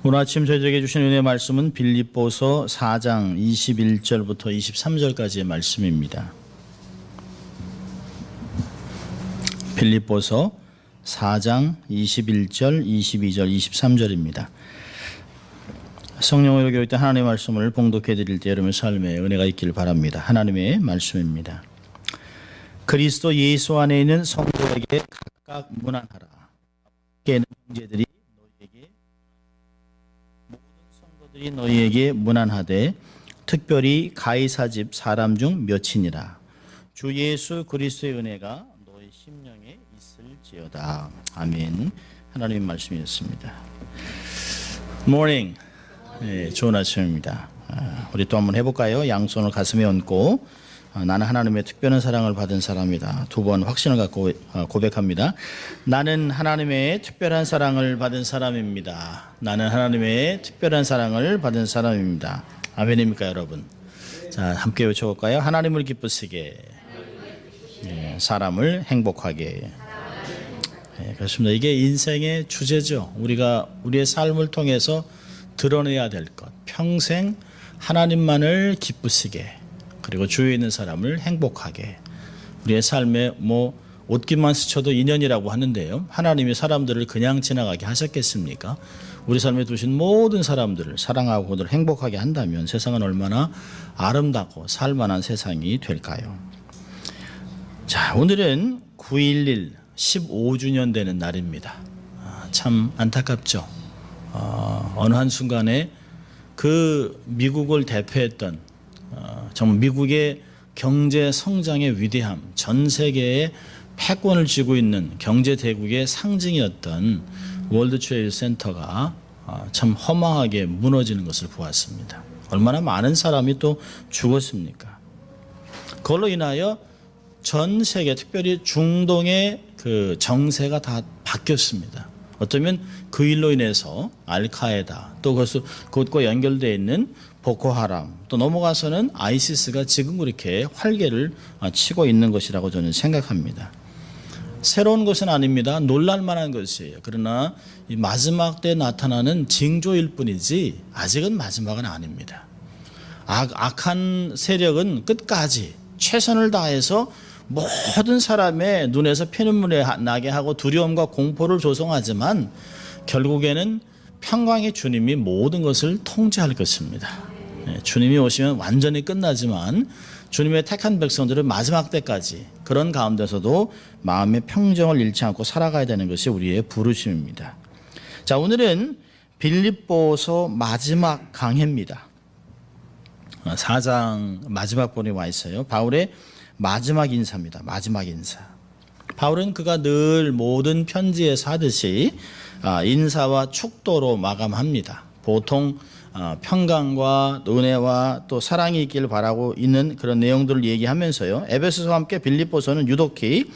오늘 아침 저희들에게 주신 은혜의 말씀은 빌립보서 4장 21절부터 23절까지의 말씀입니다. 빌립보서 4장 21절, 22절, 23절입니다. 성령으로 교육 때 하나님의 말씀을 봉독해 드릴 때 여러분의 삶에 은혜가 있기를 바랍니다. 하나님의 말씀입니다. 그리스도 예수 안에 있는 성도에게 각각 문안하라. 깨는 형제들이 너희에게 문안하되 특별히 가이사 집 사람 중 몇이니라. 주 예수 그리스도의 은혜가 너희 심령에 있을지어다. 아멘. 하나님의 말씀이었습니다. Morning. 네, 좋은 아침입니다. 우리 또 한번 해볼까요? 양손을 가슴에 얹고 나는 하나님의 특별한 사랑을 받은 사람이다. 두 번 확신을 갖고 고백합니다. 나는 하나님의 특별한 사랑을 받은 사람입니다. 나는 하나님의 특별한 사랑을 받은 사람입니다. 아멘입니까 여러분? 자, 함께 외쳐볼까요? 하나님을 기쁘시게, 사람을 행복하게. 그렇습니다. 이게 인생의 주제죠. 우리가 우리의 삶을 통해서 드러내야 될 것. 평생 하나님만을 기쁘시게, 그리고 주위에 있는 사람을 행복하게. 우리의 삶에 옷깃만 스쳐도 인연이라고 하는데요, 하나님이 사람들을 그냥 지나가게 하셨겠습니까? 우리 삶에 두신 모든 사람들을 사랑하고 그들을 행복하게 한다면 세상은 얼마나 아름답고 살만한 세상이 될까요? 자, 오늘은 9.11 15주년 되는 날입니다. 참 안타깝죠. 어느 한순간에 그 미국을 대표했던 정말 미국의 경제 성장의 위대함, 전 세계에 패권을 쥐고 있는 경제 대국의 상징이었던 월드 트레이드 센터가 참 허망하게 무너지는 것을 보았습니다. 얼마나 많은 사람이 또 죽었습니까? 그걸로 인하여 전 세계, 특별히 중동의 그 정세가 다 바뀌었습니다. 어쩌면 그 일로 인해서 알카에다, 또 그것과 연결되어 있는 보코하람, 또 넘어가서는 아이시스가 지금 그렇게 활개를 치고 있는 것이라고 저는 생각합니다. 새로운 것은 아닙니다. 놀랄만한 것이에요. 그러나 이 마지막 때 나타나는 징조일 뿐이지 아직은 마지막은 아닙니다. 악한 세력은 끝까지 최선을 다해서 모든 사람의 눈에서 피눈물이 나게 하고 두려움과 공포를 조성하지만 결국에는 평강의 주님이 모든 것을 통제할 것입니다. 주님이 오시면 완전히 끝나지만 주님의 택한 백성들은 마지막 때까지 그런 가운데서도 마음의 평정을 잃지 않고 살아가야 되는 것이 우리의 부르심입니다. 자, 오늘은 빌립보서 마지막 강해입니다. 4장 마지막 본에 와 있어요. 바울의 마지막 인사입니다. 마지막 인사. 바울은 그가 늘 모든 편지에서 하듯이 인사와 축도로 마감합니다. 보통 평강과 은혜와 또 사랑이 있기를 바라고 있는 그런 내용들을 얘기하면서요, 에베소서와 함께 빌립보서는 유독히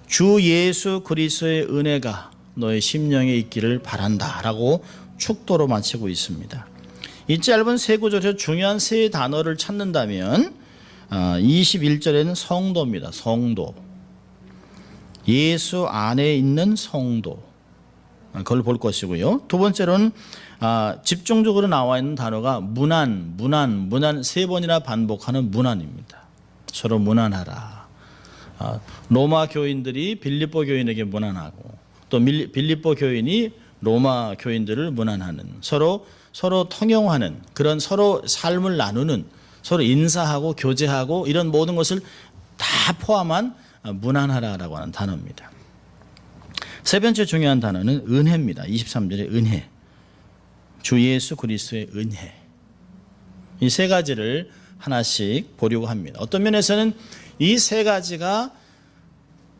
주 예수 그리스도의 은혜가 너의 심령에 있기를 바란다라고 축도로 마치고 있습니다. 이 짧은 세 구절에서 중요한 세 단어를 찾는다면 21절에는 성도입니다. 성도. 예수 안에 있는 성도. 그걸 볼 것이고요. 두 번째로는 집중적으로 나와 있는 단어가 문안 세 번이나 반복하는 문안입니다. 서로 문안하라. 로마 교인들이 빌립보 교인에게 문안하고 또 빌립보 교인이 로마 교인들을 문안하는, 서로 통용하는, 그런 서로 삶을 나누는, 서로 인사하고 교제하고 이런 모든 것을 다 포함한 문안하라라고 하는 단어입니다. 세 번째 중요한 단어는 은혜입니다. 23절의 은혜. 주 예수 그리스도의 은혜. 이 세 가지를 하나씩 보려고 합니다. 어떤 면에서는 이 세 가지가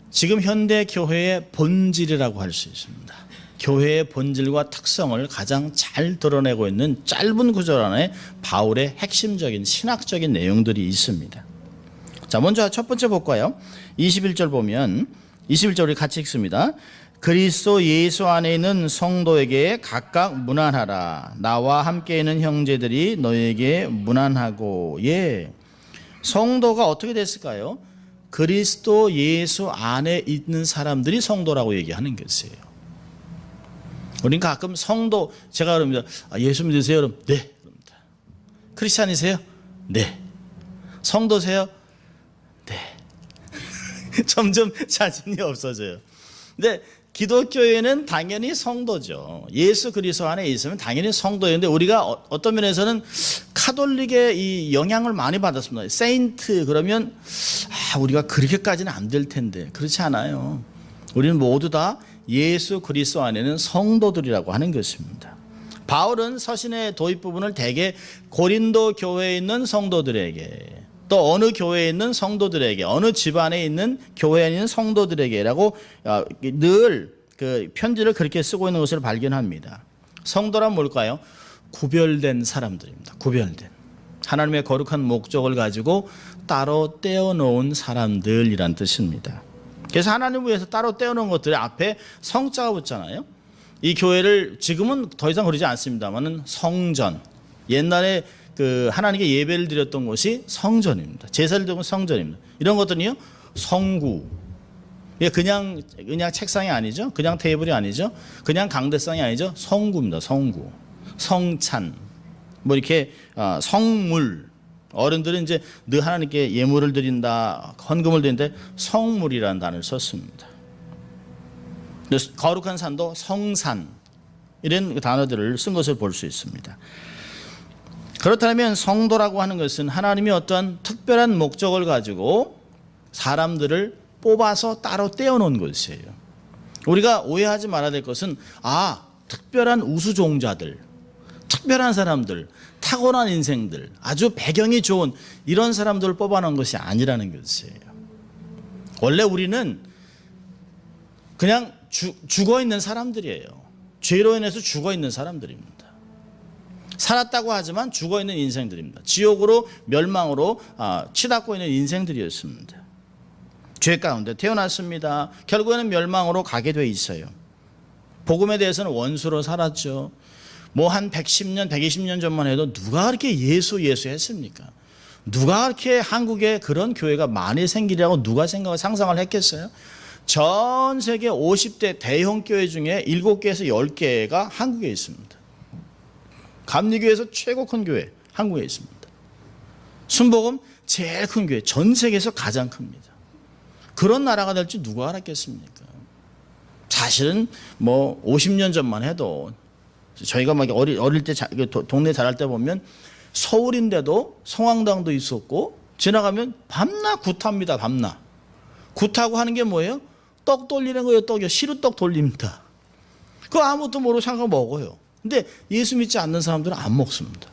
지금 현대 교회의 본질이라고 할 수 있습니다. 교회의 본질과 특성을 가장 잘 드러내고 있는 짧은 구절 안에 바울의 핵심적인 신학적인 내용들이 있습니다. 자, 먼저 첫 번째 볼까요? 21절 보면, 21절 우리 같이 읽습니다. 그리스도 예수 안에 있는 성도에게 각각 문안하라. 나와 함께 있는 형제들이 너에게 문안하고. 성도가 어떻게 됐을까요? 그리스도 예수 안에 있는 사람들이 성도라고 얘기하는 것이에요. 우린 가끔 성도, 제가 그럽니다. 예수 믿으세요? 그럼 네. 그럽니다. 크리스찬이세요? 네. 성도세요? 네. 점점 자신이 없어져요. 근데 기독교에는 당연히 성도죠. 예수 그리스도 안에 있으면 당연히 성도인데 우리가 어떤 면에서는 카톨릭의 이 영향을 많이 받았습니다. 세인트 그러면 우리가 그렇게까지는 안 될 텐데 그렇지 않아요. 우리는 모두 다 예수 그리스도 안에는 성도들이라고 하는 것입니다. 바울은 서신의 도입 부분을 대개 고린도 교회에 있는 성도들에게 또 어느 교회에 있는 성도들에게 어느 집안에 있는 교회에 있는 성도들에게라고 늘 그 편지를 그렇게 쓰고 있는 것을 발견합니다. 성도란 뭘까요? 구별된 사람들입니다. 구별된 하나님의 거룩한 목적을 가지고 따로 떼어놓은 사람들이란 뜻입니다. 그래서 하나님을 위해서 따로 떼어놓은 것들의 앞에 성자가 붙잖아요. 이 교회를 지금은 더 이상 그러지 않습니다만은 성전, 옛날에 그 하나님께 예배를 드렸던 곳이 성전입니다. 제사를 드리는 성전입니다. 이런 것들은요 성구. 그냥 책상이 아니죠. 그냥 테이블이 아니죠. 그냥 강대상이 아니죠. 성구입니다. 성구. 성찬. 뭐 이렇게 성물. 어른들은 이제 늘 하나님께 예물을 드린다, 헌금을 드리는데 성물이라는 단어를 썼습니다. 거룩한 산도 성산. 이런 단어들을 쓴 것을 볼 수 있습니다. 그렇다면 성도라고 하는 것은 하나님이 어떠한 특별한 목적을 가지고 사람들을 뽑아서 따로 떼어놓은 것이에요. 우리가 오해하지 말아야 될 것은 특별한 우수종자들, 특별한 사람들, 타고난 인생들, 아주 배경이 좋은 이런 사람들을 뽑아놓은 것이 아니라는 것이에요. 원래 우리는 그냥 죽어있는 사람들이에요. 죄로 인해서 죽어있는 사람들입니다. 살았다고 하지만 죽어있는 인생들입니다. 지옥으로 멸망으로 치닫고 있는 인생들이었습니다. 죄 가운데 태어났습니다. 결국에는 멸망으로 가게 돼 있어요. 복음에 대해서는 원수로 살았죠. 뭐 한 110년, 120년 전만 해도 누가 그렇게 예수 했습니까? 누가 그렇게 한국에 그런 교회가 많이 생기리라고 누가 상상을 했겠어요? 전 세계 50대 대형 교회 중에 7개에서 10개가 한국에 있습니다. 감리교회에서 최고 큰 교회 한국에 있습니다. 순복음 제일 큰 교회, 전 세계에서 가장 큽니다. 그런 나라가 될지 누가 알았겠습니까? 사실은 뭐 50년 전만 해도 저희가 막 어릴 때 동네 자랄 때 보면 서울인데도 성황당도 있었고 지나가면 밤낮 굿합니다. 밤낮. 굿하고 하는 게 뭐예요? 떡 돌리는 거예요. 떡이요. 시루떡 돌립니다. 그거 아무것도 모르고 생각 먹어요. 근데 예수 믿지 않는 사람들은 안 먹습니다.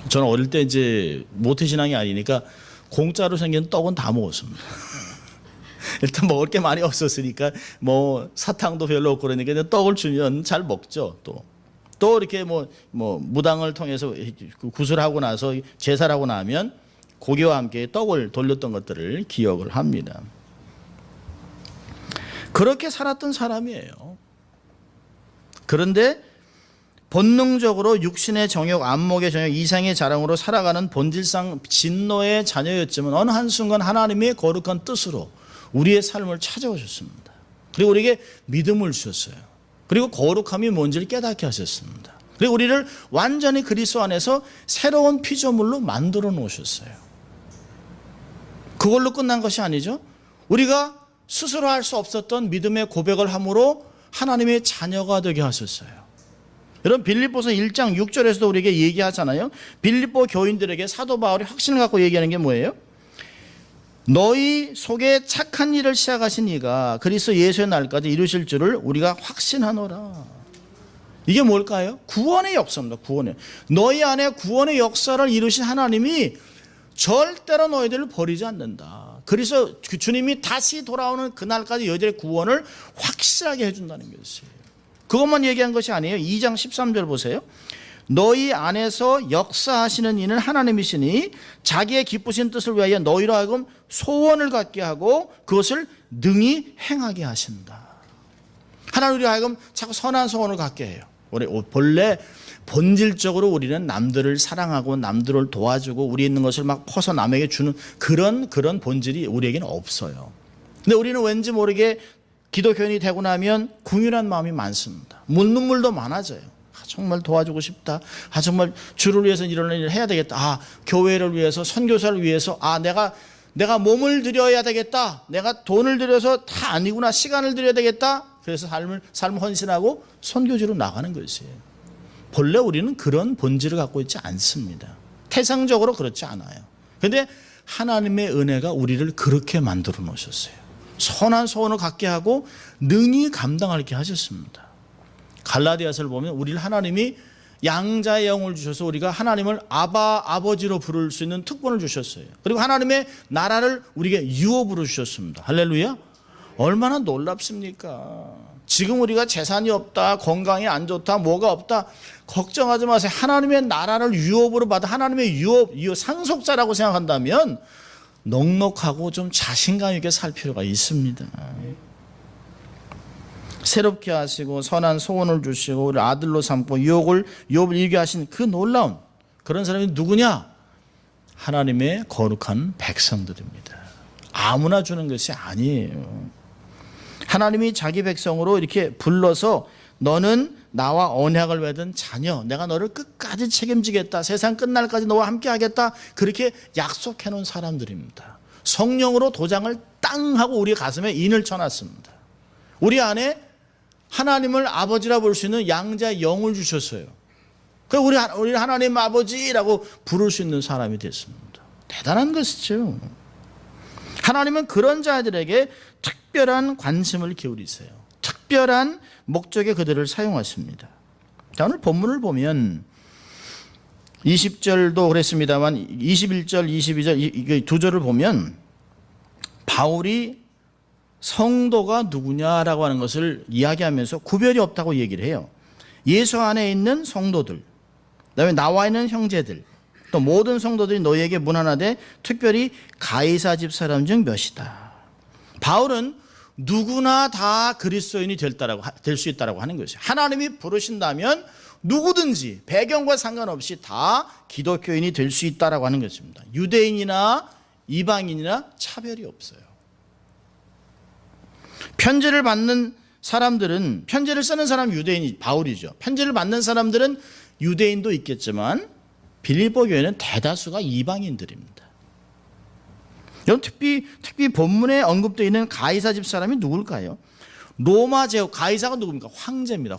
저는 어릴 때 이제 모태신앙이 아니니까 공짜로 생긴 떡은 다 먹었습니다. 일단 먹을 게 많이 없었으니까 뭐 사탕도 별로 없고 그러니까 떡을 주면 잘 먹죠. 또 이렇게 뭐 무당을 통해서 구슬하고 나서 제사를 하고 나면 고기와 함께 떡을 돌렸던 것들을 기억을 합니다. 그렇게 살았던 사람이에요. 그런데 본능적으로 육신의 정욕, 안목의 정욕, 이상의 자랑으로 살아가는 본질상 진노의 자녀였지만 어느 한순간 하나님의 거룩한 뜻으로 우리의 삶을 찾아오셨습니다. 그리고 우리에게 믿음을 주셨어요. 그리고 거룩함이 뭔지를 깨닫게 하셨습니다. 그리고 우리를 완전히 그리스도 안에서 새로운 피조물로 만들어 놓으셨어요. 그걸로 끝난 것이 아니죠. 우리가 스스로 할 수 없었던 믿음의 고백을 함으로 하나님의 자녀가 되게 하셨어요. 여러분 빌립보서 1장 6절에서도 우리에게 얘기하잖아요. 빌립보 교인들에게 사도 바울이 확신을 갖고 얘기하는 게 뭐예요? 너희 속에 착한 일을 시작하신 이가 그리스도 예수의 날까지 이루실 줄을 우리가 확신하노라. 이게 뭘까요? 구원의 역사입니다. 구원의. 너희 안에 구원의 역사를 이루신 하나님이 절대로 너희들을 버리지 않는다. 그래서 주님이 다시 돌아오는 그날까지 너희들의 구원을 확실하게 해준다는 것이에요. 그것만 얘기한 것이 아니에요. 2장 13절 보세요. 너희 안에서 역사하시는 이는 하나님이시니 자기의 기쁘신 뜻을 위하여 너희로 하여금 소원을 갖게 하고 그것을 능히 행하게 하신다. 하나님으로 하여금 자꾸 선한 소원을 갖게 해요. 본래 본질적으로 우리는 남들을 사랑하고 남들을 도와주고 우리 있는 것을 막 퍼서 남에게 주는 그런 본질이 우리에게는 없어요. 근데 우리는 왠지 모르게 기독교인이 되고 나면 궁휼한 마음이 많습니다. 눈물도 많아져요. 정말 도와주고 싶다. 정말 주를 위해서 이런 일을 해야 되겠다. 교회를 위해서, 선교사를 위해서, 내가 몸을 들여야 되겠다. 내가 돈을 들여서 다 아니구나. 시간을 들여야 되겠다. 그래서 삶 헌신하고 선교지로 나가는 것이에요. 본래 우리는 그런 본질을 갖고 있지 않습니다. 태생적으로 그렇지 않아요. 그런데 하나님의 은혜가 우리를 그렇게 만들어 놓으셨어요. 선한 소원을 갖게 하고 능히 감당하게 하셨습니다. 갈라디아서를 보면 우리를 하나님이 양자의 영을 주셔서 우리가 하나님을 아버지로 부를 수 있는 특권을 주셨어요. 그리고 하나님의 나라를 우리에게 유업으로 주셨습니다. 할렐루야. 얼마나 놀랍습니까? 지금 우리가 재산이 없다, 건강이 안 좋다, 뭐가 없다, 걱정하지 마세요. 하나님의 나라를 유업으로 받아 하나님의 유업 상속자라고 생각한다면 넉넉하고 좀 자신감 있게 살 필요가 있습니다. 새롭게 하시고 선한 소원을 주시고 우리 아들로 삼고 유업을 이루게 하신 그 놀라운 그런 사람이 누구냐? 하나님의 거룩한 백성들입니다. 아무나 주는 것이 아니에요. 하나님이 자기 백성으로 이렇게 불러서 너는 나와 언약을 맺은 자녀, 내가 너를 끝까지 책임지겠다, 세상 끝날까지 너와 함께 하겠다, 그렇게 약속해 놓은 사람들입니다. 성령으로 도장을 땅 하고 우리 가슴에 인을 쳐놨습니다. 우리 안에 하나님을 아버지라 볼 수 있는 양자의 영을 주셨어요. 그래서 우리 하나님 아버지라고 부를 수 있는 사람이 됐습니다. 대단한 것이죠. 하나님은 그런 자들에게 특별한 관심을 기울이세요. 특별한 목적에 그들을 사용하십니다. 자, 오늘 본문을 보면 20절도 그랬습니다만 21절, 22절 이 두 절을 보면 바울이 성도가 누구냐라고 하는 것을 이야기하면서 구별이 없다고 얘기를 해요. 예수 안에 있는 성도들, 그다음에 나와 있는 형제들, 또 모든 성도들이 너희에게 문안하되 특별히 가이사 집 사람 중 몇이다. 바울은 누구나 다 그리스도인이 될 수 있다라고 하는 것이에요. 하나님이 부르신다면 누구든지 배경과 상관없이 다 기독교인이 될 수 있다라고 하는 것입니다. 유대인이나 이방인이나 차별이 없어요. 편지를 받는 사람들은, 편지를 쓰는 사람 유대인이 바울이죠. 편지를 받는 사람들은 유대인도 있겠지만 빌립보 교회는 대다수가 이방인들입니다. 여러분, 특히 본문에 언급되어 있는 가이사 집 사람이 누굴까요? 로마 제국, 가이사가 누굽니까? 황제입니다.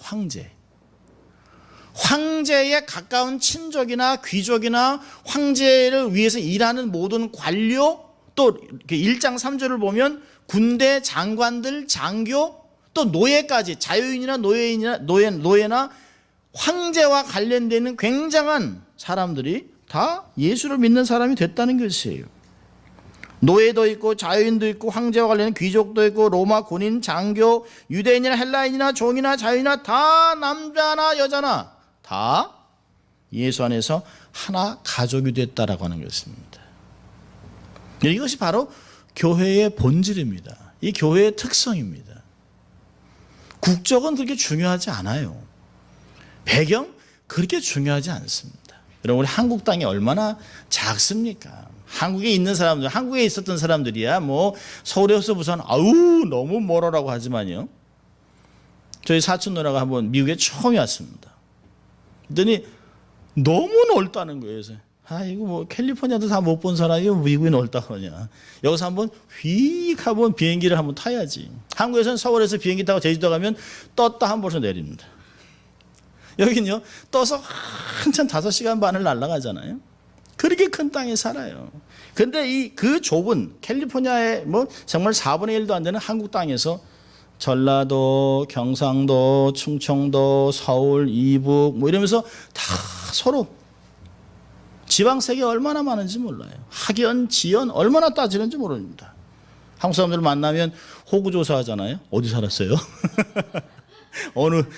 황제에 가까운 친족이나 귀족이나 황제를 위해서 일하는 모든 관료, 또 1장 3절을 보면 군대 장관들, 장교, 또 노예까지, 자유인이나 노예나 황제와 관련되는 굉장한 사람들이 다 예수를 믿는 사람이 됐다는 것이에요. 노예도 있고 자유인도 있고 황제와 관련된 귀족도 있고 로마 군인, 장교, 유대인이나 헬라인이나 종이나 자유인이나 다 남자나 여자나 다 예수 안에서 하나 가족이 됐다라고 하는 것입니다. 이것이 바로 교회의 본질입니다. 이 교회의 특성입니다. 국적은 그렇게 중요하지 않아요. 배경 그렇게 중요하지 않습니다. 여러분, 우리 한국 땅이 얼마나 작습니까? 한국에 있는 사람들, 한국에 있었던 사람들이야 뭐 서울에서 부산 너무 멀어라고 하지만요. 저희 사촌 누나가 한번 미국에 처음 왔습니다. 그랬더니 너무 넓다는 거예요. 그래서 이거 뭐 캘리포니아도 다 못 본 사람이 미국이 넓다 그러냐. 여기서 한번 휙 한번 비행기를 한번 타야지. 한국에서는 서울에서 비행기 타고 제주도 가면 떴다 한 번서 내립니다. 여기는요, 떠서 한참 5시간 반을 날아가잖아요. 그렇게 큰 땅에 살아요. 근데 그 좁은 캘리포니아의 뭐 정말 4분의 1도 안 되는 한국 땅에서 전라도, 경상도, 충청도, 서울, 이북 뭐 이러면서 다 서로 지방색이 얼마나 많은지 몰라요. 학연, 지연 얼마나 따지는지 모릅니다. 한국 사람들 만나면 호구조사 하잖아요. 어디 살았어요?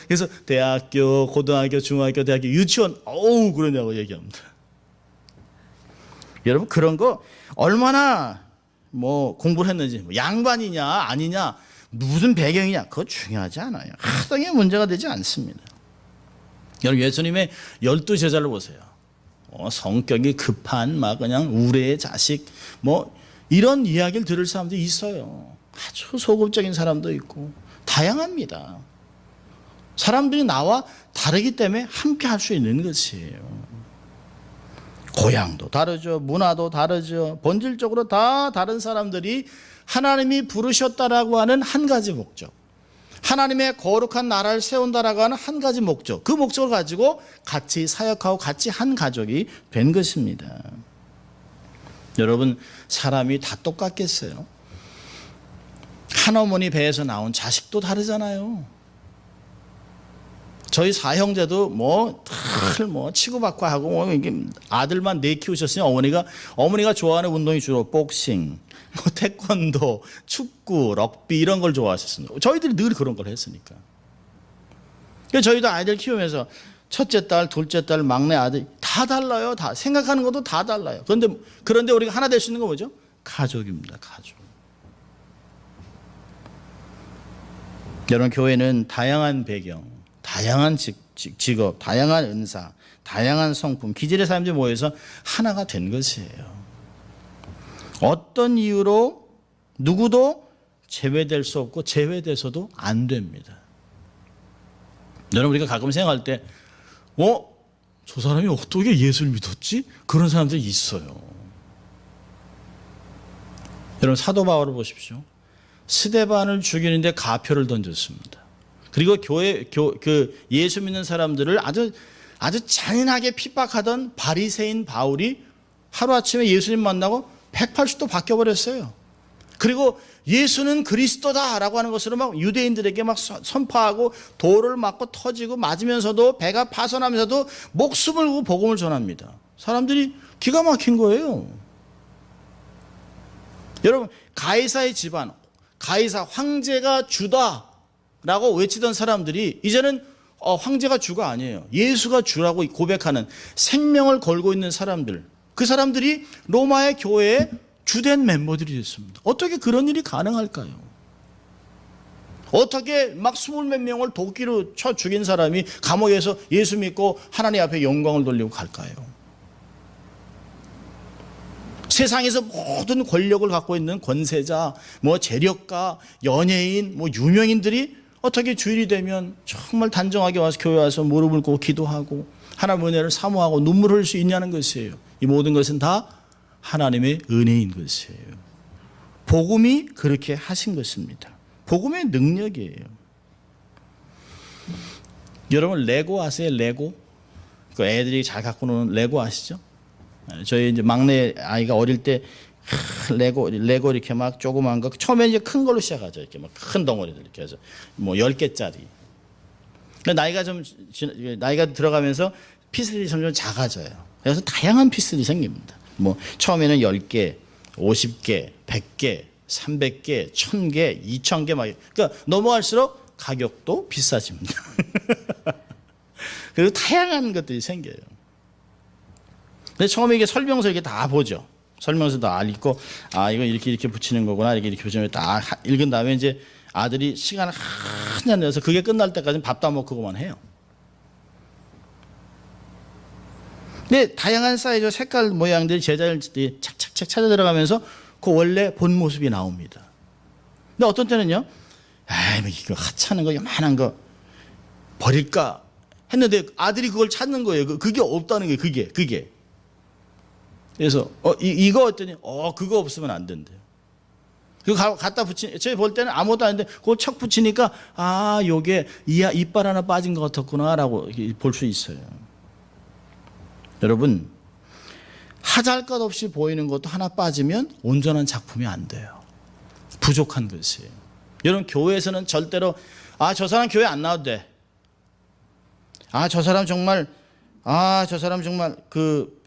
그래서 대학교, 고등학교, 중학교, 대학교, 유치원 그러냐고 얘기합니다. 여러분, 그런 거 얼마나 뭐 공부를 했는지, 양반이냐 아니냐, 무슨 배경이냐, 그거 중요하지 않아요. 하등의 문제가 되지 않습니다. 여러분, 예수님의 12제자를 보세요. 성격이 급한 막 그냥 우레의 자식 뭐 이런 이야기를 들을 사람들이 있어요. 아주 소극적인 사람도 있고 다양합니다. 사람들이 나와 다르기 때문에 함께 할 수 있는 것이에요. 고향도 다르죠. 문화도 다르죠. 본질적으로 다 다른 사람들이 하나님이 부르셨다라고 하는 한 가지 목적, 하나님의 거룩한 나라를 세운다라고 하는 한 가지 목적, 그 목적을 가지고 같이 사역하고 같이 한 가족이 된 것입니다. 여러분, 사람이 다 똑같겠어요? 한 어머니 배에서 나온 자식도 다르잖아요. 저희 사형제도 치고받고 하고 이게 아들만 키우셨으니 어머니가 좋아하는 운동이 주로 복싱, 태권도, 축구, 럭비 이런 걸 좋아하셨습니다. 저희들이 늘 그런 걸 했으니까. 그래서 저희도 아이들 키우면서 첫째 딸, 둘째 딸, 막내 아들 다 달라요. 다 생각하는 것도 다 달라요. 그런데 우리가 하나 될 수 있는 건 뭐죠? 가족입니다. 가족. 여러분, 교회는 다양한 배경, 다양한 직업, 다양한 은사, 다양한 성품, 기질의 사람들이 모여서 하나가 된 것이에요. 어떤 이유로 누구도 제외될 수 없고 제외돼서도 안 됩니다. 여러분, 우리가 가끔 생각할 때 저 사람이 어떻게 예수를 믿었지? 그런 사람들이 있어요. 여러분, 사도 바울을 보십시오. 스데반을 죽이는데 가표를 던졌습니다. 그리고 예수 믿는 사람들을 아주 잔인하게 핍박하던 바리새인 바울이 하루아침에 예수님 만나고 180도 바뀌어버렸어요. 그리고 예수는 그리스도다라고 하는 것으로 막 유대인들에게 막 선포하고 돌을 맞고 터지고 맞으면서도 배가 파손하면서도 목숨을 걸고 복음을 전합니다. 사람들이 기가 막힌 거예요. 여러분, 가이사의 집안, 가이사 황제가 주다라고 외치던 사람들이 이제는 황제가 주가 아니에요. 예수가 주라고 고백하는, 생명을 걸고 있는 사람들, 그 사람들이 로마의 교회에 주된 멤버들이 됐습니다. 어떻게 그런 일이 가능할까요? 어떻게 막 20몇 명을 도끼로 쳐 죽인 사람이 감옥에서 예수 믿고 하나님 앞에 영광을 돌리고 갈까요? 세상에서 모든 권력을 갖고 있는 권세자, 재력가, 연예인, 유명인들이 어떻게 주일이 되면 정말 단정하게 와서 교회 와서 무릎을 꿇고 기도하고 하나님의 은혜를 사모하고 눈물을 흘릴 수 있냐는 것이에요. 이 모든 것은 다 하나님의 은혜인 것이에요. 복음이 그렇게 하신 것입니다. 복음의 능력이에요. 여러분, 레고 아세요? 레고? 그 애들이 잘 갖고 노는 레고 아시죠? 저희 이제 막내 아이가 어릴 때 레고 이렇게 막 조그만 거, 처음에 이제 큰 걸로 시작하죠. 이렇게 막 큰 덩어리들 이렇게 해서 10개짜리. 나이가 들어가면서 피스들이 점점 작아져요. 그래서 다양한 피스들이 생깁니다. 처음에는 10개, 50개, 100개, 300개, 1000개, 2000개 막. 그러니까 넘어갈수록 가격도 비싸집니다. 그리고 다양한 것들이 생겨요. 근데 처음에 이게 설명서 이렇게 다 보죠. 설명서 다 읽고, 이거 이렇게 붙이는 거구나, 이렇게 붙이면 다 읽은 다음에 이제 아들이 시간을 한참 내서 그게 끝날 때까지는 밥도 안 먹고 그만 해요. 근데 다양한 사이즈, 색깔, 모양들이 제자들이 착착착 찾아 들어가면서 그 원래 본 모습이 나옵니다. 근데 어떤 때는요, 이거 하찮은 거, 요만한 거 버릴까 했는데 아들이 그걸 찾는 거예요. 그게 없다는 거예요. 그게. 그래서 이거 했더니 그거 없으면 안 된대요. 그거 갖다 저희 볼 때는 아무것도 아닌데 그걸 척 붙이니까 요게 이빨 하나 빠진 것 같았구나라고 볼 수 있어요. 여러분, 하잘것없이 보이는 것도 하나 빠지면 온전한 작품이 안 돼요. 부족한 것이에요. 여러분, 교회에서는 절대로 저 사람 교회 안 나와도 돼. 저 사람 정말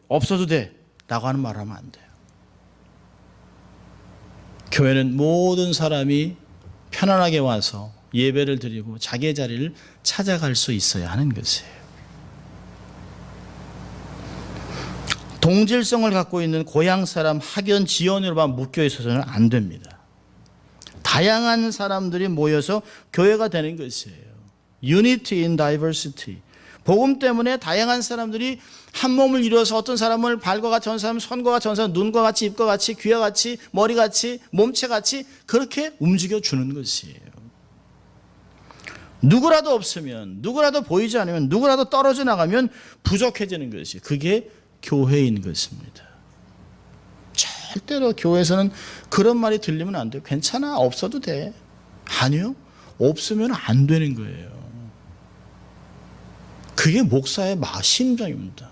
없어도 돼 라고 하는 말 하면 안 돼요. 교회는 모든 사람이 편안하게 와서 예배를 드리고 자기의 자리를 찾아갈 수 있어야 하는 것이에요. 동질성을 갖고 있는 고향 사람, 학연, 지연으로만 묶여 있어서는 안 됩니다. 다양한 사람들이 모여서 교회가 되는 것이에요. Unity in diversity. 복음 때문에 다양한 사람들이 한 몸을 이루어서 어떤 사람을 발과 같이, 어떤 사람은 손과 같이, 어떤 사람은 눈과 같이, 입과 같이, 귀와 같이, 머리 같이, 몸체 같이 그렇게 움직여 주는 것이에요. 누구라도 없으면, 누구라도 보이지 않으면, 누구라도 떨어져 나가면 부족해지는 것이, 그게 교회인 것입니다. 절대로 교회에서는 그런 말이 들리면 안 돼요. 괜찮아, 없어도 돼. 아니요, 없으면 안 되는 거예요. 그게 목사의 심정입니다.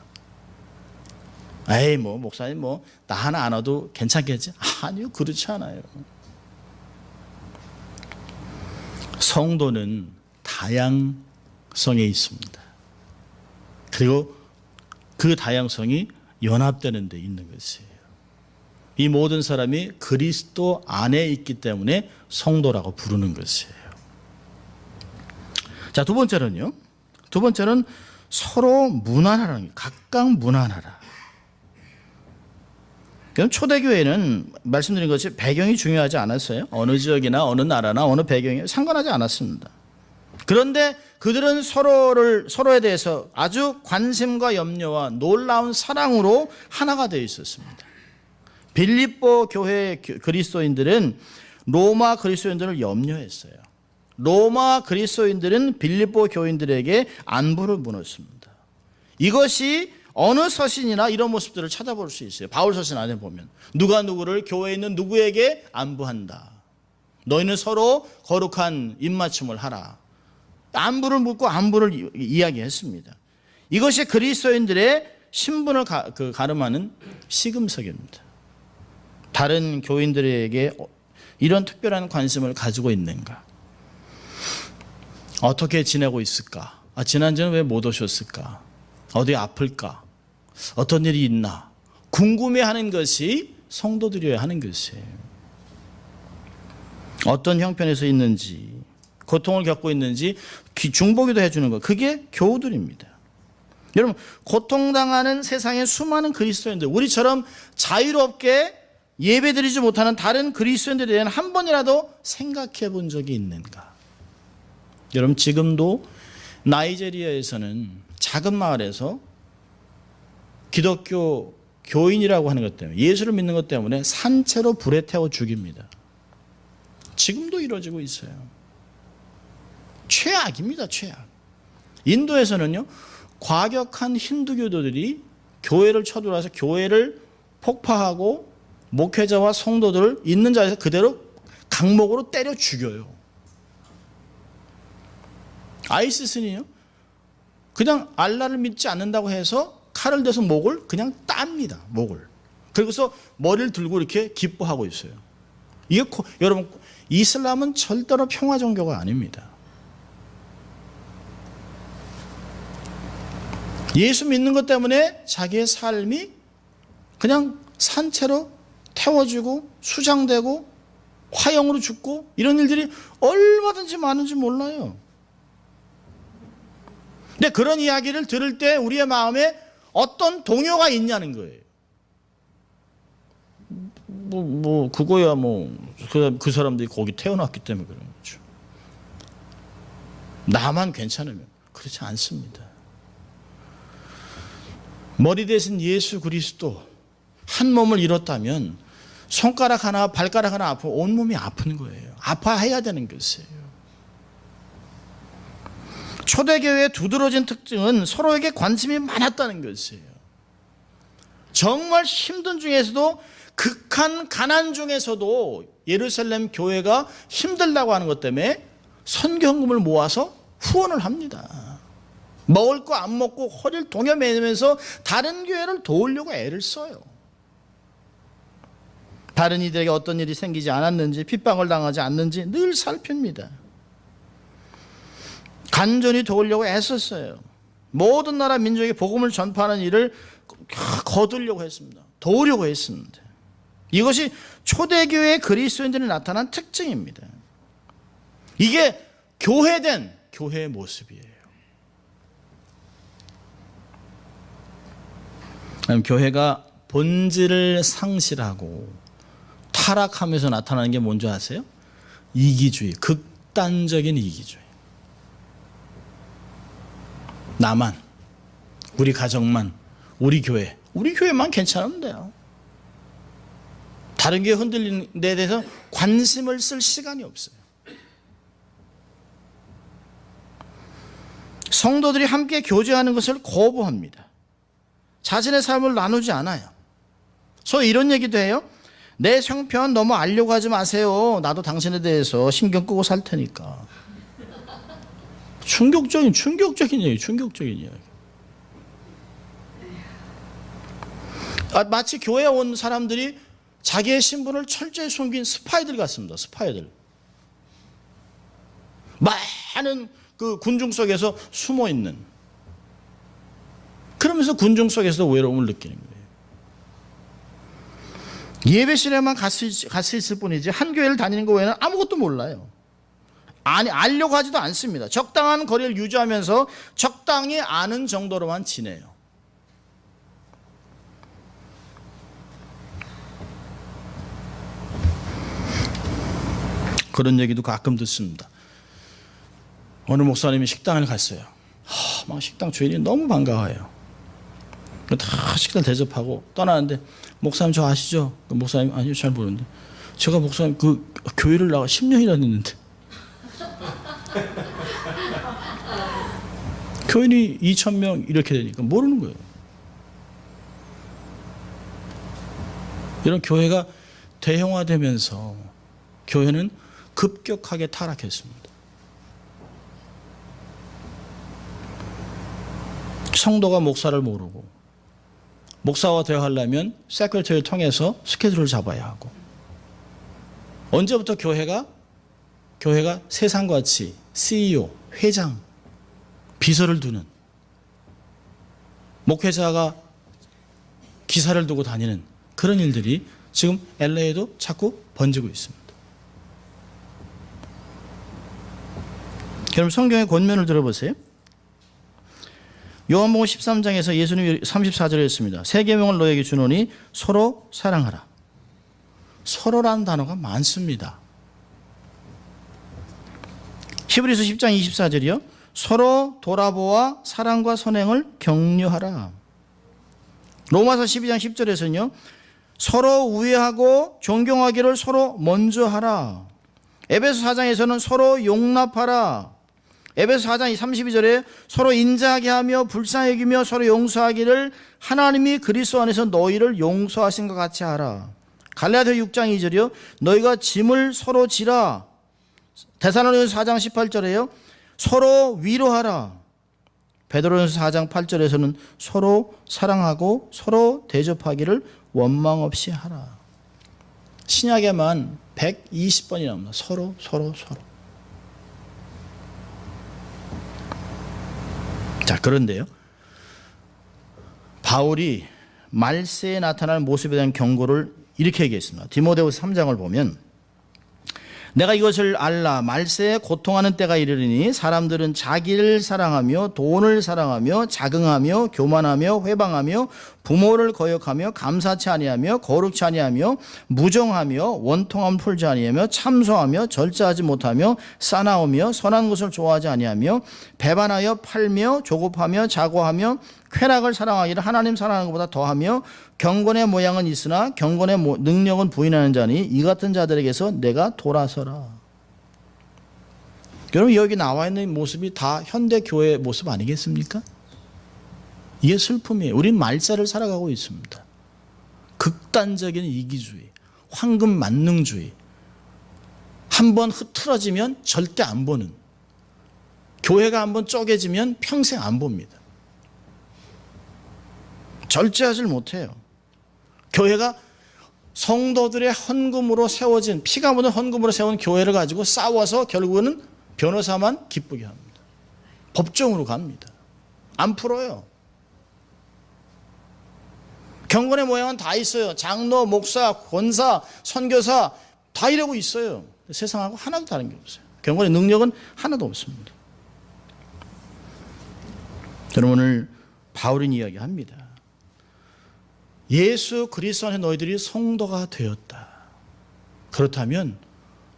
에이, 목사님 나 하나 안 와도 괜찮겠지? 아니요, 그렇지 않아요. 성도는 다양성에 있습니다. 그리고 그 다양성이 연합되는 데 있는 것이에요. 이 모든 사람이 그리스도 안에 있기 때문에 성도라고 부르는 것이에요. 자, 두 번째는요. 두 번째는 서로 무난하라는 거예요. 각각 무난하라. 그럼 초대교회는 말씀드린 것이 배경이 중요하지 않았어요. 어느 지역이나 어느 나라나 어느 배경이 상관하지 않았습니다. 그런데 그들은 서로에 대해서 아주 관심과 염려와 놀라운 사랑으로 하나가 되어 있었습니다. 빌립보 교회 그리스도인들은 로마 그리스도인들을 염려했어요. 로마 그리스도인들은 빌립보 교인들에게 안부를 묻었습니다. 이것이 어느 서신이나 이런 모습들을 찾아볼 수 있어요. 바울 서신 안에 보면 누가 누구를 교회에 있는 누구에게 안부한다. 너희는 서로 거룩한 입맞춤을 하라. 안부를 묻고 안부를 이야기했습니다. 이것이 그리스도인들의 신분을 가름하는 시금석입니다. 다른 교인들에게 이런 특별한 관심을 가지고 있는가? 어떻게 지내고 있을까? 지난주는 왜 못 오셨을까? 어디 아플까? 어떤 일이 있나? 궁금해하는 것이 성도들이어야 하는 것이에요. 어떤 형편에서 있는지, 고통을 겪고 있는지 중보기도 해주는 것, 그게 교우들입니다. 여러분, 고통당하는 세상의 수많은 그리스도인들, 우리처럼 자유롭게 예배드리지 못하는 다른 그리스도인들에 대한 한 번이라도 생각해 본 적이 있는가? 여러분, 지금도 나이제리아에서는 작은 마을에서 기독교 교인이라고 하는 것 때문에, 예수를 믿는 것 때문에 산채로 불에 태워 죽입니다. 지금도 이루어지고 있어요. 최악입니다, 최악. 인도에서는요, 과격한 힌두교도들이 교회를 쳐들어와서 교회를 폭파하고 목회자와 성도들을 있는 자리에서 그대로 강목으로 때려 죽여요. 아이시스는요, 그냥 알라를 믿지 않는다고 해서 칼을 대서 목을 그냥 땁니다. 목을. 그리고서 머리를 들고 이렇게 기뻐하고 있어요. 이게 여러분, 이슬람은 절대로 평화 종교가 아닙니다. 예수 믿는 것 때문에 자기의 삶이 그냥 산채로 태워지고 수장되고 화형으로 죽고 이런 일들이 얼마든지 많은지 몰라요. 근데 그런 이야기를 들을 때 우리의 마음에 어떤 동요가 있냐는 거예요. 그거야 그 사람들이 거기 태어났기 때문에 그런 거죠. 나만 괜찮으면. 그렇지 않습니다. 머리 대신 예수 그리스도 한 몸을 잃었다면 손가락 하나 발가락 하나 아프면 온몸이 아픈 거예요. 아파해야 되는 것이에요. 초대교회의 두드러진 특징은 서로에게 관심이 많았다는 것이에요. 정말 힘든 중에서도, 극한 가난 중에서도 예루살렘 교회가 힘들다고 하는 것 때문에 선경금을 모아서 후원을 합니다. 먹을 거 안 먹고 허리를 동여매면서 다른 교회를 도우려고 애를 써요. 다른 이들에게 어떤 일이 생기지 않았는지, 핍박을 당하지 않는지 늘 살핍니다. 간절히 도우려고 애썼어요. 모든 나라 민족에 복음을 전파하는 일을 거두려고 했습니다. 도우려고 했습니다. 이것이 초대교회 그리스도인들이 나타난 특징입니다. 이게 교회된 교회의 모습이에요. 교회가 본질을 상실하고 타락하면서 나타나는 게 뭔지 아세요? 이기주의, 극단적인 이기주의. 나만, 우리 가정만, 우리 교회만 괜찮으면 돼요. 다른 교회 흔들리는 데 대해서 관심을 쓸 시간이 없어요. 성도들이 함께 교제하는 것을 거부합니다. 자신의 삶을 나누지 않아요. 소위 이런 얘기도 해요. 내 형편 너무 알려고 하지 마세요. 나도 당신에 대해서 신경 끄고 살 테니까. 충격적인 이야기. 마치 교회에 온 사람들이 자기의 신분을 철저히 숨긴 스파이들 같습니다. 스파이들. 많은 그 군중 속에서 숨어 있는. 그러면서 군중 속에서도 외로움을 느끼는 거예요. 예배실에만 갈 수 있을 뿐이지 한 교회를 다니는 거 외에는 아무것도 몰라요. 아니, 알려고 하지도 않습니다. 적당한 거리를 유지하면서 적당히 아는 정도로만 지내요. 그런 얘기도 가끔 듣습니다. 어느 목사님이 식당을 갔어요. 막 식당 주인이 너무 반가워해요. 다 식당 대접하고 떠나는데, 목사님 저 아시죠? 목사님, 아니요, 잘 모르는데. 제가 목사님 그 교회를 나가 10년이나 됐는데. 교인이 2,000명 이렇게 되니까 모르는 거예요. 이런 교회가 대형화되면서 교회는 급격하게 타락했습니다. 성도가 목사를 모르고, 목사와 대화하려면 세크레터리를 통해서 스케줄을 잡아야 하고, 언제부터 교회가 세상같이 CEO, 회장, 비서를 두는, 목회자가 기사를 두고 다니는 그런 일들이 지금 LA에도 자꾸 번지고 있습니다. 여러분, 성경의 권면을 들어보세요. 요한복음 13장에서 예수님이 34절에 했습니다. 새 계명을 너에게 주노니 서로 사랑하라. 서로라는 단어가 많습니다. 히브리서 10장 24절이요. 서로 돌아보아 사랑과 선행을 격려하라. 로마서 12장 10절에서는요. 서로 우애하고 존경하기를 서로 먼저 하라. 에베소 4장에서는 서로 용납하라. 에베소 4장 32절에 서로 인자하게 하며 불쌍히 여기며 서로 용서하기를 하나님이 그리스도 안에서 너희를 용서하신 것 같이 하라. 갈라디아 6장 2절이요. 너희가 짐을 서로 지라. 데살로니가서 4장 18절에요. 서로 위로하라. 베드로전서 4장 8절에서는 서로 사랑하고 서로 대접하기를 원망 없이 하라. 신약에만 120번이 나옵니다. 서로. 자, 그런데요, 바울이 말세에 나타날 모습에 대한 경고를 이렇게 얘기했습니다. 디모데후서 3장을 보면, 내가 이것을 알라. 말세에 고통하는 때가 이르리니 사람들은 자기를 사랑하며 돈을 사랑하며 자긍하며 교만하며 회방하며 부모를 거역하며 감사치 아니하며 거룩치 아니하며 무정하며 원통함을 풀지 아니하며 참소하며 절제하지 못하며 싸나우며 선한 것을 좋아하지 아니하며 배반하여 팔며 조급하며 자고하며 쾌락을 사랑하기를 하나님 사랑하는 것보다 더하며 경건의 모양은 있으나 경건의 능력은 부인하는 자니 이 같은 자들에게서 내가 돌아서라. 여러분, 여기 나와 있는 모습이 다 현대 교회의 모습 아니겠습니까? 이게 슬픔이에요. 우린 말세를 살아가고 있습니다. 극단적인 이기주의, 황금 만능주의, 한번 흐트러지면 절대 안 보는, 교회가 한번 쪼개지면 평생 안 봅니다. 절제하지 못해요. 교회가 성도들의 헌금으로 세워진, 피가 묻은 헌금으로 세운 교회를 가지고 싸워서 결국은 변호사만 기쁘게 합니다. 법정으로 갑니다. 안 풀어요. 경건의 모양은 다 있어요. 장로, 목사, 권사, 선교사 다 이러고 있어요. 세상하고 하나도 다른 게 없어요. 경건의 능력은 하나도 없습니다. 저는 오늘 바울은 이야기합니다. 예수 그리스도 안에 너희들이 성도가 되었다. 그렇다면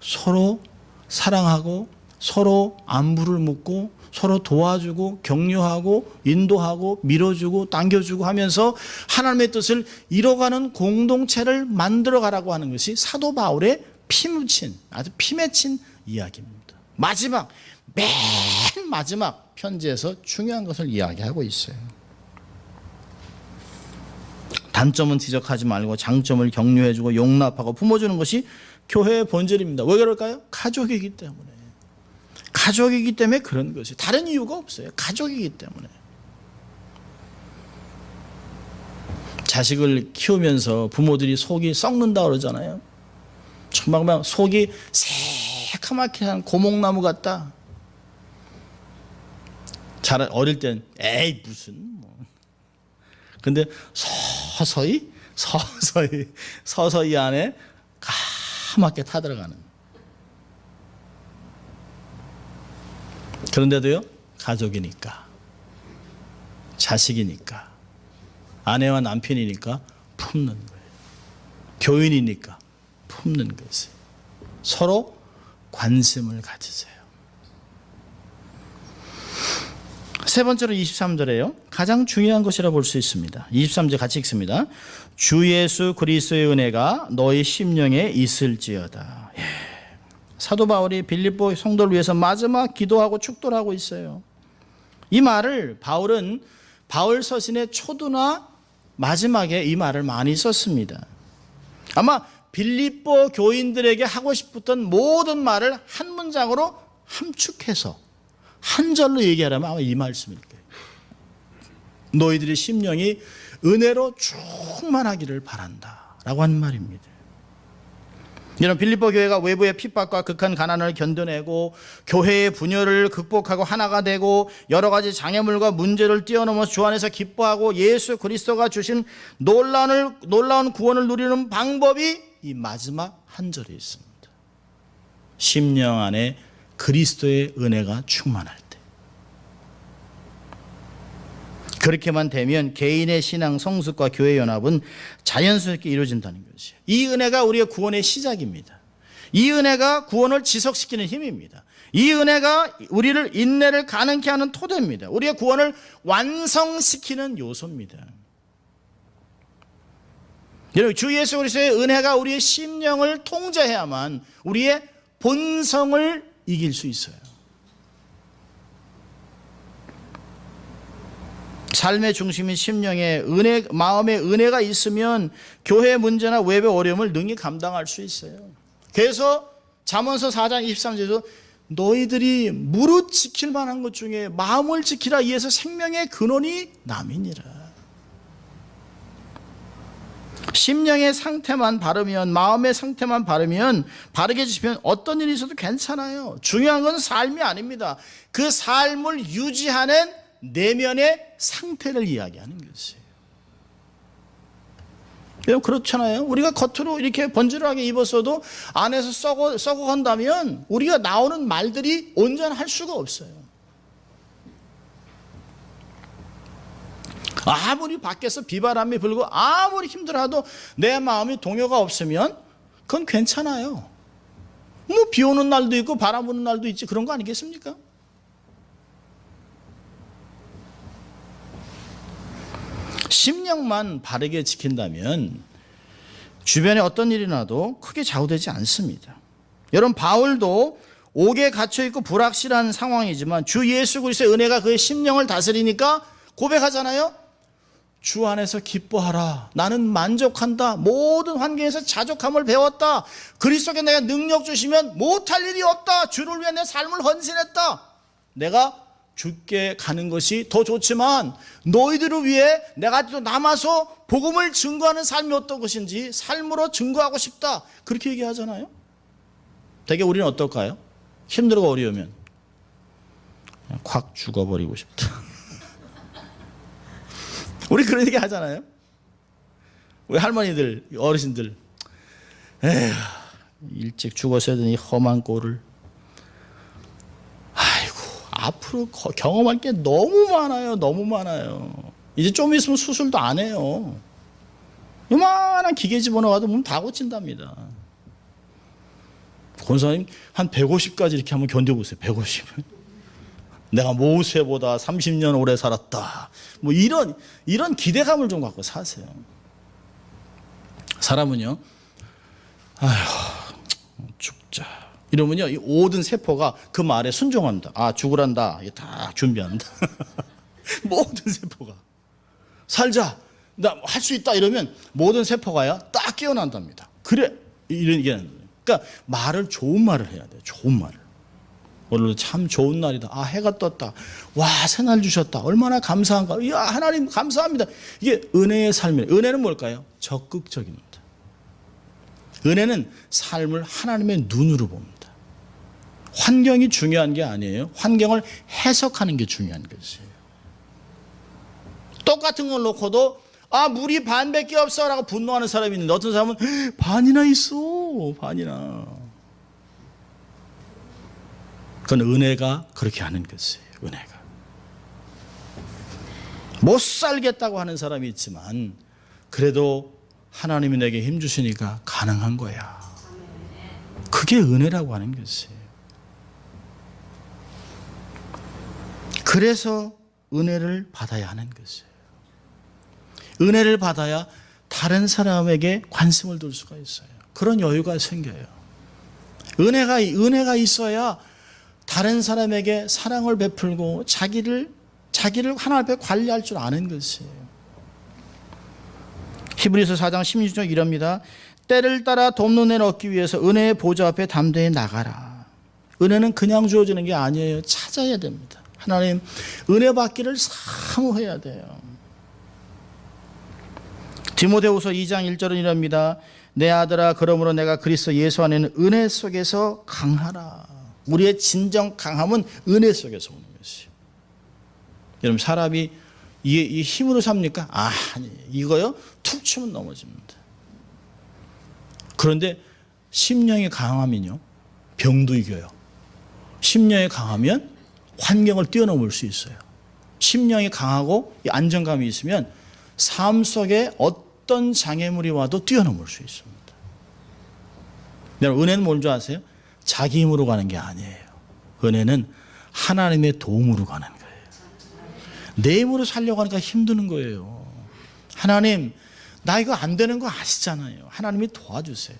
서로 사랑하고 서로 안부를 묻고 서로 도와주고 격려하고 인도하고 밀어주고 당겨주고 하면서 하나님의 뜻을 이뤄가는 공동체를 만들어가라고 하는 것이 사도 바울의 피묻힌, 아주 피 맺힌 이야기입니다. 맨 마지막 편지에서 중요한 것을 이야기하고 있어요. 단점은 지적하지 말고 장점을 격려해주고 용납하고 품어주는 것이 교회의 본질입니다. 왜 그럴까요? 가족이기 때문에. 가족이기 때문에 그런 것이 다른 이유가 없어요. 가족이기 때문에. 자식을 키우면서 부모들이 속이 썩는다 그러잖아요. 정말 속이 새카맣게 한 고목나무 같다. 어릴 땐 에이 무슨 뭐. 근데 서서히 안에 까맣게 타들어가는. 그런데도요, 가족이니까, 자식이니까, 아내와 남편이니까 품는 거예요. 교인이니까 품는 것을. 서로 관심을 가지세요. 세 번째로 23절에요. 가장 중요한 것이라 볼 수 있습니다. 23절 같이 읽습니다. 주 예수 그리스도의 은혜가 너희 심령에 있을지어다. 예. 사도 바울이 빌립보 성도를 위해서 마지막 기도하고 축도를 하고 있어요. 이 말을 바울은 바울 서신의 초두나 마지막에 이 말을 많이 썼습니다. 아마 빌립보 교인들에게 하고 싶었던 모든 말을 한 문장으로 함축해서 한 절로 얘기하라면 아마 이 말씀일 거예요. 너희들의 심령이 은혜로 충만하기를 바란다 라고 하는 말입니다. 이런 빌립보 교회가 외부의 핍박과 극한 가난을 견뎌내고 교회의 분열을 극복하고 하나가 되고 여러 가지 장애물과 문제를 뛰어넘어 주 안에서 기뻐하고 예수 그리스도가 주신 놀라운 구원을 누리는 방법이 이 마지막 한 절에 있습니다. 심령 안에 그리스도의 은혜가 충만할 때. 그렇게만 되면 개인의 신앙 성숙과 교회 연합은 자연스럽게 이루어진다는 것이에요. 이 은혜가 우리의 구원의 시작입니다. 이 은혜가 구원을 지속시키는 힘입니다. 이 은혜가 우리를 인내를 가능케 하는 토대입니다. 우리의 구원을 완성시키는 요소입니다. 여러분, 주 예수 그리스도의 은혜가 우리의 심령을 통제해야만 우리의 본성을 이길 수 있어요. 삶의 중심인 심령에 마음에 은혜가 있으면 교회의 문제나 외부 어려움을 능히 감당할 수 있어요. 그래서 잠언서 4장 23절에도 너희들이 무릇 지킬 만한 것 중에 마음을 지키라. 이에서 생명의 근원이 남이니라. 심령의 상태만 바르면, 마음의 상태만 바르면, 바르게 지키면 어떤 일이 있어도 괜찮아요. 중요한 건 삶이 아닙니다. 그 삶을 유지하는 내면의 상태를 이야기하는 것이에요. 여러분, 그렇잖아요. 우리가 겉으로 이렇게 번지르하게 입었어도 안에서 썩어간다면 우리가 나오는 말들이 온전할 수가 없어요. 아무리 밖에서 비바람이 불고 아무리 힘들어도 내 마음이 동요가 없으면 그건 괜찮아요. 뭐 비 오는 날도 있고 바람 부는 날도 있지, 그런 거 아니겠습니까? 심령만 바르게 지킨다면 주변에 어떤 일이 나도 크게 좌우되지 않습니다. 여러분, 바울도 옥에 갇혀있고 불확실한 상황이지만 주 예수 그리스도의 은혜가 그의 심령을 다스리니까 고백하잖아요. 주 안에서 기뻐하라. 나는 만족한다. 모든 환경에서 자족함을 배웠다. 그리스도께 내가 능력 주시면 못할 일이 없다. 주를 위해 내 삶을 헌신했다. 내가 죽게 가는 것이 더 좋지만 너희들을 위해 내가 또 남아서 복음을 증거하는 삶이 어떤 것인지 삶으로 증거하고 싶다. 그렇게 얘기하잖아요. 되게 우리는 어떨까요? 힘들고 어려우면 그냥 콱 죽어버리고 싶다. 우리 그런 얘기 하잖아요. 우리 할머니들, 어르신들, 에휴, 일찍 죽었어야 되니 험한 꼴을. 아이고, 앞으로 경험할 게 너무 많아요. 너무 많아요. 이제 좀 있으면 수술도 안 해요. 요만한 기계 집어넣어도 몸 다 고친답니다. 권사님 한 150까지 이렇게 한번 견뎌보세요. 150은. 내가 모세보다 30년 오래 살았다. 뭐 이런 기대감을 좀 갖고 사세요. 사람은요, 아휴, 죽자. 이러면요, 이 모든 세포가 그 말에 순종합니다. 아, 죽으란다. 이게 다 준비한다. 모든 세포가. 살자. 나 할 수 있다. 이러면 모든 세포가요, 딱 깨어난답니다. 그래. 이런 게. 그러니까 말을, 좋은 말을 해야 돼요. 좋은 말을. 오늘도 참 좋은 날이다. 아, 해가 떴다. 와, 새날 주셨다. 얼마나 감사한가. 이야, 하나님 감사합니다. 이게 은혜의 삶이에요. 은혜는 뭘까요? 적극적입니다. 은혜는 삶을 하나님의 눈으로 봅니다. 환경이 중요한 게 아니에요. 환경을 해석하는 게 중요한 것이에요. 똑같은 걸 놓고도 아, 물이 반밖에 없어 라고 분노하는 사람이 있는데 어떤 사람은 반이나 있어. 반이나. 그건 은혜가 그렇게 하는 것이에요. 은혜가. 못 살겠다고 하는 사람이 있지만 그래도 하나님이 내게 힘 주시니까 가능한 거야. 그게 은혜라고 하는 것이에요. 그래서 은혜를 받아야 하는 것이에요. 은혜를 받아야 다른 관심을 둘 수가 있어요. 그런 여유가 생겨요. 은혜가 있어야 다른 사람에게 사랑을 베풀고 자기를 하나님 앞에 관리할 줄 아는 것이에요. 히브리서 4장 16절 이럽니다. 때를 따라 돕는 은혜를 얻기 위해서 은혜의 보좌 앞에 담대히 나가라. 은혜는 그냥 주어지는 게 아니에요. 찾아야 됩니다. 하나님 은혜 받기를 사모해야 돼요. 디모데후서 2장 1절은 이럽니다. 내 아들아 그러므로 내가 그리스도 예수 안에는 은혜 속에서 강하라. 우리의 진정 강함은 은혜 속에서 오는 것이에요. 여러분 사람이 이 힘으로 삽니까? 아니 이거요 툭 치면 넘어집니다. 그런데 심령이 강하면요 병도 이겨요. 심령이 강하면 환경을 뛰어넘을 수 있어요. 심령이 강하고 안정감이 있으면 삶 속에 어떤 장애물이 와도 뛰어넘을 수 있습니다. 여러분 은혜는 뭔지 아세요? 자기 힘으로 가는 게 아니에요. 은혜는 하나님의 도움으로 가는 거예요. 내 힘으로 살려고 하니까 힘드는 거예요. 하나님 나 이거 안 되는 거 아시잖아요. 하나님이 도와주세요.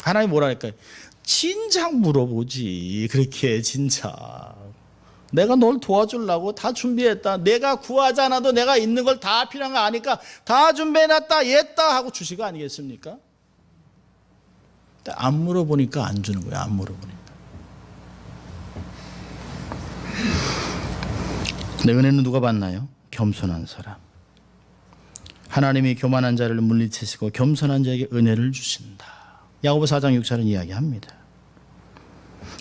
하나님 뭐라 할까요? 진작 물어보지. 그렇게 진작. 내가 널 도와주려고 다 준비했다. 내가 구하지 않아도 내가 있는 걸 다 필요한 거 아니까 다 준비해놨다. 얘다 하고 주시고 아니겠습니까? 안 물어보니까 안 주는 거예요. 안 물어보니까. 근데 은혜는 누가 받나요? 겸손한 사람. 하나님이 교만한 자를 물리치시고 겸손한 자에게 은혜를 주신다. 야고보 4장 6절은 이야기합니다.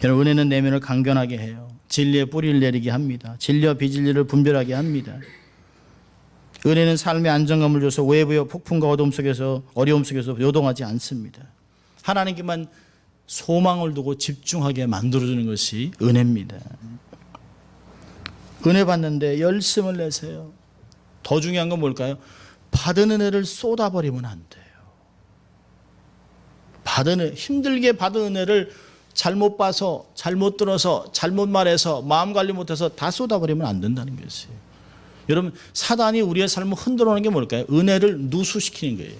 여러분 은혜는 내면을 강건하게 해요. 진리의 뿌리를 내리게 합니다. 진리와 비진리를 분별하게 합니다. 은혜는 삶의 안정감을 줘서 외부의 폭풍과 어려움 속에서 요동하지 않습니다. 하나님께만 소망을 두고 집중하게 만들어주는 것이 은혜입니다. 은혜 받는데 열심을 내세요. 더 중요한 건 뭘까요? 받은 은혜를 쏟아버리면 안 돼요. 힘들게 받은 은혜를 잘못 봐서, 잘못 들어서, 잘못 말해서, 마음 관리 못해서 다 쏟아버리면 안 된다는 것이에요. 여러분, 사단이 우리의 삶을 흔들어 놓는 게 뭘까요? 은혜를 누수시키는 거예요.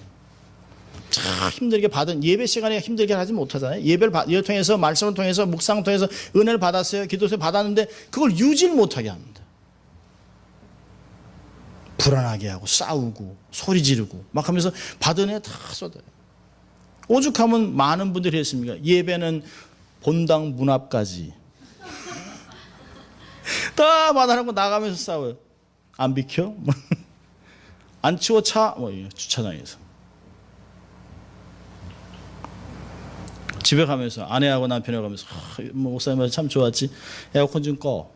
참 힘들게 받은, 예배 시간에 힘들게 하지 못하잖아요. 예배를 통해서, 말씀을 통해서, 묵상을 통해서 은혜를 받았어요. 기도를 받았는데 그걸 유지를 못하게 합니다. 불안하게 하고, 싸우고, 소리 지르고, 막 하면서 받은 은혜 다 쏟아요. 오죽하면 많은 분들이 했습니까? 예배는 본당 문 앞까지 다 받아놓고 나가면서 싸워요. 안 비켜? 안 치워 차? 주차장에서. 집에 가면서 아내하고 남편하고 가면서 목사님한테 참 좋았지. 에어컨 좀 꺼.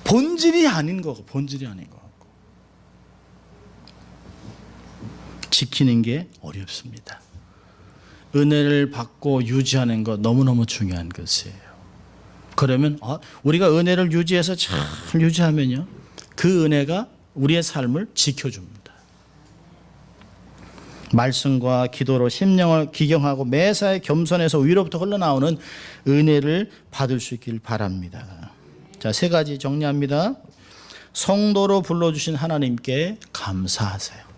본질이 아닌 거 같고. 지키는 게 어렵습니다. 은혜를 받고 유지하는 것 너무너무 중요한 것이에요. 그러면 우리가 은혜를 유지해서 잘 유지하면요, 그 은혜가 우리의 삶을 지켜줍니다. 말씀과 기도로 심령을 기경하고 매사에 겸손해서 위로부터 흘러나오는 은혜를 받을 수 있길 바랍니다. 자, 3가지 정리합니다. 성도로 불러주신 하나님께 감사하세요.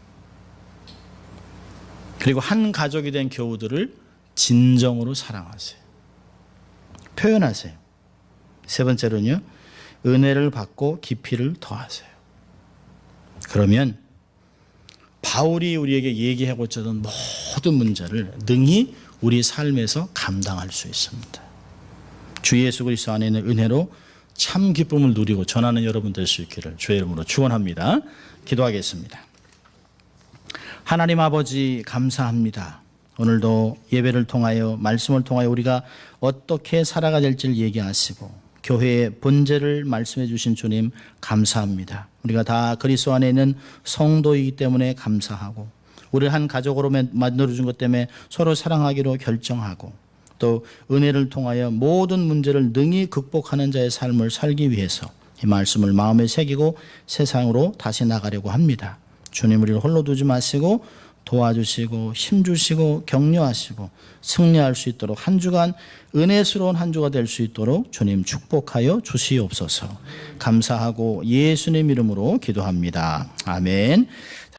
그리고 한 가족이 된 교우들을 진정으로 사랑하세요. 표현하세요. 세 번째로는요, 은혜를 받고 깊이를 더하세요. 그러면 바울이 우리에게 얘기하고자 하던 모든 문제를 능히 우리 삶에서 감당할 수 있습니다. 주 예수 그리스도 안에 있는 은혜로 참 기쁨을 누리고 전하는 여러분 될 수 있기를 주의 이름으로 축원합니다. 기도하겠습니다. 하나님 아버지 감사합니다. 오늘도 예배를 통하여 말씀을 통하여 우리가 어떻게 살아가야 될지를 얘기하시고 교회의 본질을 말씀해 주신 주님 감사합니다. 우리가 다 그리스도 안에 있는 성도이기 때문에 감사하고 우리를 한 가족으로 만들어준 것 때문에 서로 사랑하기로 결정하고 또 은혜를 통하여 모든 문제를 능히 극복하는 자의 삶을 살기 위해서 이 말씀을 마음에 새기고 세상으로 다시 나가려고 합니다. 주님 우리를 홀로 두지 마시고 도와주시고 힘주시고 격려하시고 승리할 수 있도록 한 주간 은혜스러운 한 주가 될 수 있도록 주님 축복하여 주시옵소서. 감사하고 예수님 이름으로 기도합니다. 아멘.